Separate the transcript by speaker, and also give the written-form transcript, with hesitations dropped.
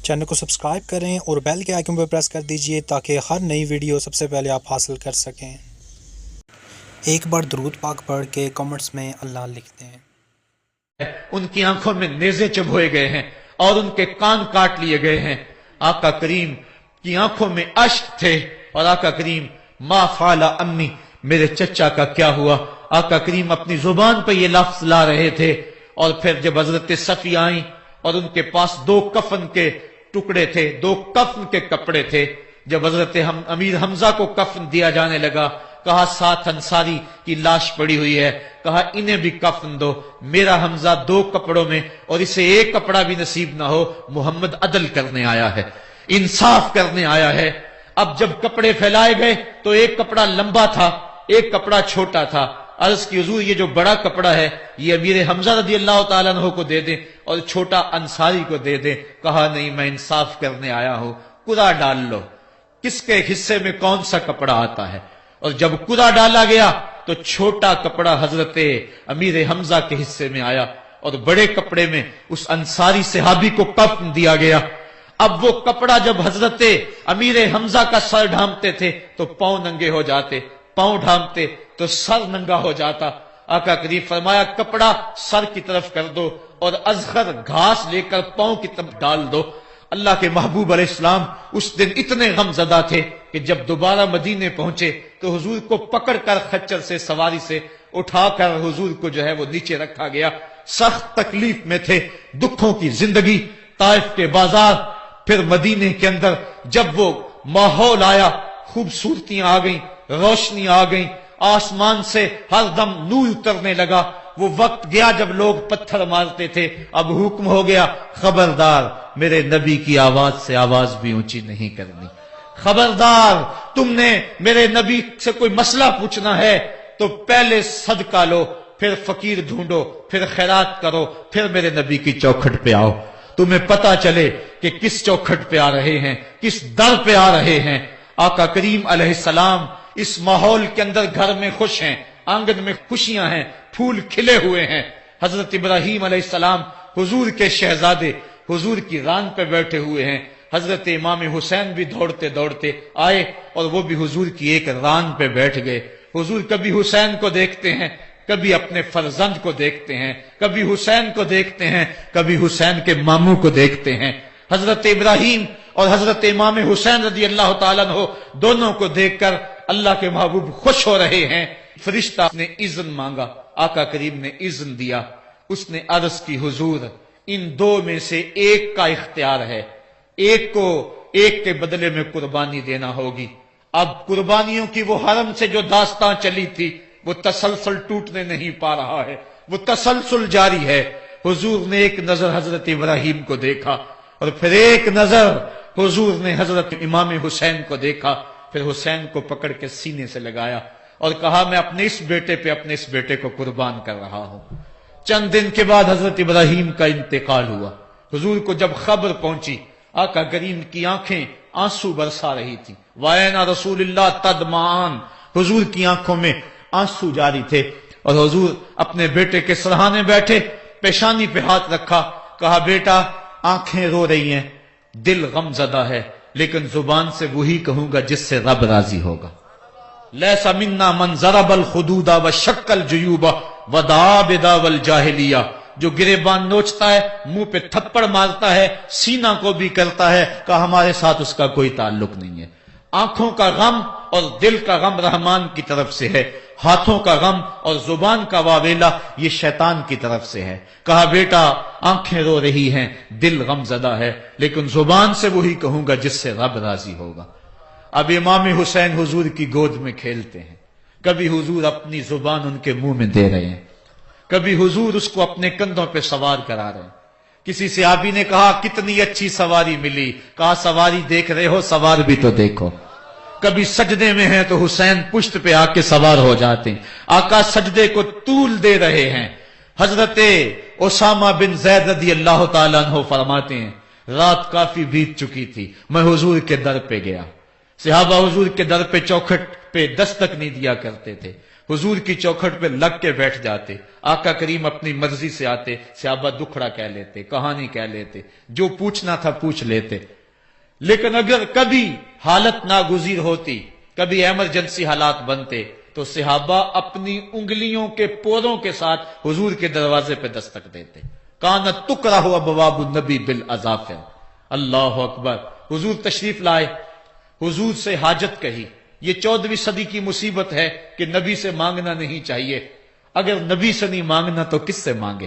Speaker 1: Channel کو subscribe کریں اور بیل کے آئیکن پر پریس کر دیجئے تاکہ ہر نئی ویڈیو سب سے پہلے آپ حاصل کر سکیں۔ ایک بار درود پاک پڑھ کے کمنٹس میں اللہ لکھتے ہیں۔
Speaker 2: ان کی آنکھوں میں نیزے چبھوئے گئے ہیں اور ان کے کان کاٹ لیے گئے ہیں۔ آقا کریم کی آنکھوں میں اشک تھے اور آقا کریم ما فعل امی، میرے چچا کا کیا ہوا؟ آقا کریم اپنی زبان پہ یہ لفظ لا رہے تھے۔ اور پھر جب حضرت صفیہ آئیں اور ان کے پاس 2 کفن کے ٹکڑے تھے، 2 کفن کے کپڑے تھے، جب حضرت امیر حمزہ کو کفن دیا جانے لگا، کہا 7 انصاری کی لاش پڑی ہوئی ہے، کہا انہیں بھی کفن دو۔ میرا حمزہ 2 کپڑوں میں اور اسے 1 کپڑا بھی نصیب نہ ہو، محمد عدل کرنے آیا ہے، انصاف کرنے آیا ہے۔ اب جب کپڑے پھیلائے گئے تو 1 کپڑا لمبا تھا، 1 کپڑا چھوٹا تھا۔ عرض کی حضور یہ جو بڑا کپڑا ہے یہ امیر حمزہ رضی اللہ تعالیٰ عنہ کو دے دیں اور چھوٹا انصاری کو دے دیں۔ کہا نہیں، میں انصاف کرنے آیا ہوں، قرعہ ڈال لو کس کے حصے میں کون سا کپڑا آتا ہے۔ اور جب قرعہ ڈالا گیا تو چھوٹا کپڑا حضرت امیر حمزہ کے حصے میں آیا اور بڑے کپڑے میں اس انصاری صحابی کو کفن دیا گیا۔ اب وہ کپڑا جب حضرت امیر حمزہ کا سر ڈھانپتے تھے تو پاؤں ننگے ہو جاتے، پاؤں ڈھانپتے تو سر ننگا ہو جاتا۔ آقا کریم فرمایا کپڑا سر کی طرف کر دو اور ازخر گھاس لے کر پاؤں کی طرف ڈال دو۔ اللہ کے محبوب علیہ السلام اس دن اتنے غم زدہ تھے کہ جب دوبارہ مدینے پہنچے تو حضور کو پکڑ کر خچر سے سواری سے اٹھا کر حضور کو جو ہے وہ نیچے رکھا گیا۔ سخت تکلیف میں تھے، دکھوں کی زندگی، طائف کے بازار، پھر مدینے کے اندر جب وہ ماحول آیا، خوبصورتیاں آ گئیں، روشنی آ گئیں، آسمان سے ہر دم نور اترنے لگا۔ وہ وقت گیا جب لوگ پتھر مارتے تھے، اب حکم ہو گیا خبردار میرے نبی کی آواز سے آواز بھی اونچی نہیں کرنی، خبردار تم نے میرے نبی سے کوئی مسئلہ پوچھنا ہے تو پہلے صدقہ لو، پھر فقیر ڈھونڈو، پھر خیرات کرو، پھر میرے نبی کی چوکھٹ پہ آؤ، تمہیں پتا چلے کہ کس چوکھٹ پہ آ رہے ہیں، کس در پہ آ رہے ہیں۔ آقا کریم علیہ السلام اس ماحول کے اندر گھر میں خوش ہیں، آنگن میں خوشیاں ہیں، پھول کھلے ہوئے ہیں۔ حضرت ابراہیم علیہ السلام حضور کے شہزادے حضور کی ران پہ بیٹھے ہوئے ہیں۔ حضرت امام حسین بھی دوڑتے دوڑتے آئے اور وہ بھی حضور کی ایک ران پہ بیٹھ گئے۔ حضور کبھی حسین کو دیکھتے ہیں، کبھی اپنے فرزند کو دیکھتے ہیں، کبھی حسین کو دیکھتے ہیں، کبھی حسین کے ماموں کو دیکھتے ہیں۔ حضرت ابراہیم اور حضرت امام حسین رضی اللہ تعالیٰ عنہ دونوں کو دیکھ کر اللہ کے محبوب خوش ہو رہے ہیں۔ فرشتہ نے اذن مانگا، آقا کریم نے اذن دیا۔ اس نے عرض کی حضور ان 2 میں سے ایک کا اختیار ہے، ایک کو ایک کے بدلے میں قربانی دینا ہوگی۔ اب قربانیوں کی وہ حرم سے جو داستان چلی تھی وہ تسلسل ٹوٹنے نہیں پا رہا ہے، وہ تسلسل جاری ہے۔ حضور نے ایک نظر حضرت ابراہیم کو دیکھا اور پھر ایک نظر حضور نے حضرت امام حسین کو دیکھا، پھر حسین کو پکڑ کے سینے سے لگایا اور کہا میں اپنے اس بیٹے پہ اپنے اس بیٹے کو قربان کر رہا ہوں۔ چند دن کے بعد حضرت ابراہیم کا انتقال ہوا۔ حضور کو جب خبر پہنچی، آقا کریم کی آنکھیں آنسو برسا رہی تھی۔ وَأَيْنَ رسول اللہ تدمعان، حضور کی آنکھوں میں آنسو جاری تھے اور حضور اپنے بیٹے کے سرہانے بیٹھے، پیشانی پہ ہاتھ رکھا، کہا بیٹا آنکھیں رو رہی ہیں، دل غم زدہ ہے، لیکن زبان سے وہی کہوں گا جس سے رب راضی ہوگا۔ لیس منا من ضرب الخدود وشق الجیوب ودعا بدعوی الجاہلیہ، جو گریبان نوچتا ہے، منہ پہ تھپڑ مارتا ہے، سینہ کو بھی کرتا ہے، کہ ہمارے ساتھ اس کا کوئی تعلق نہیں ہے۔ آنکھوں کا غم اور دل کا غم رحمان کی طرف سے ہے، ہاتھوں کا غم اور زبان کا واویلا یہ شیطان کی طرف سے ہے۔ کہا بیٹا آنکھیں رو رہی ہیں، دل غم زدہ ہے، لیکن زبان سے وہی کہوں گا جس سے رب راضی ہوگا۔ اب امام حسین حضور کی گود میں کھیلتے ہیں، کبھی حضور اپنی زبان ان کے منہ میں دے رہے ہیں، کبھی حضور اس کو اپنے کندھوں پہ سوار کرا رہے ہیں۔ کسی صحابی نے کہا کتنی اچھی سواری ملی، کہا سواری دیکھ رہے ہو، سوار بھی تو دیکھو۔ کبھی سجدے میں ہیں تو حسین پشت پہ آ کے سوار ہو جاتے ہیں، آقا سجدے کو طول دے رہے ہیں۔ حضرت اسامہ بن زید رضی اللہ تعالیٰ عنہ فرماتے ہیں رات کافی بیت چکی تھی، میں حضور کے در پہ گیا، صحابہ حضور کے در پہ چوکھٹ پہ دستک نہیں دیا کرتے تھے، حضور کی چوکھٹ پہ لگ کے بیٹھ جاتے، آقا کریم اپنی مرضی سے آتے، صحابہ دکھڑا کہہ لیتے، کہانی کہہ لیتے، جو پوچھنا تھا پوچھ لیتے۔ لیکن اگر کبھی حالت ناگزیر ہوتی، کبھی ایمرجنسی حالات بنتے، تو صحابہ اپنی انگلیوں کے پوروں کے ساتھ حضور کے دروازے پہ دستک دیتے۔ کانت تکرہ ابواب النبی بالاظافر۔ اللہ اکبر۔ حضور تشریف لائے، حضور سے حاجت کہی۔ یہ 14ویں صدی کی مصیبت ہے کہ نبی سے مانگنا نہیں چاہیے۔ اگر نبی سے نہیں مانگنا تو کس سے مانگے؟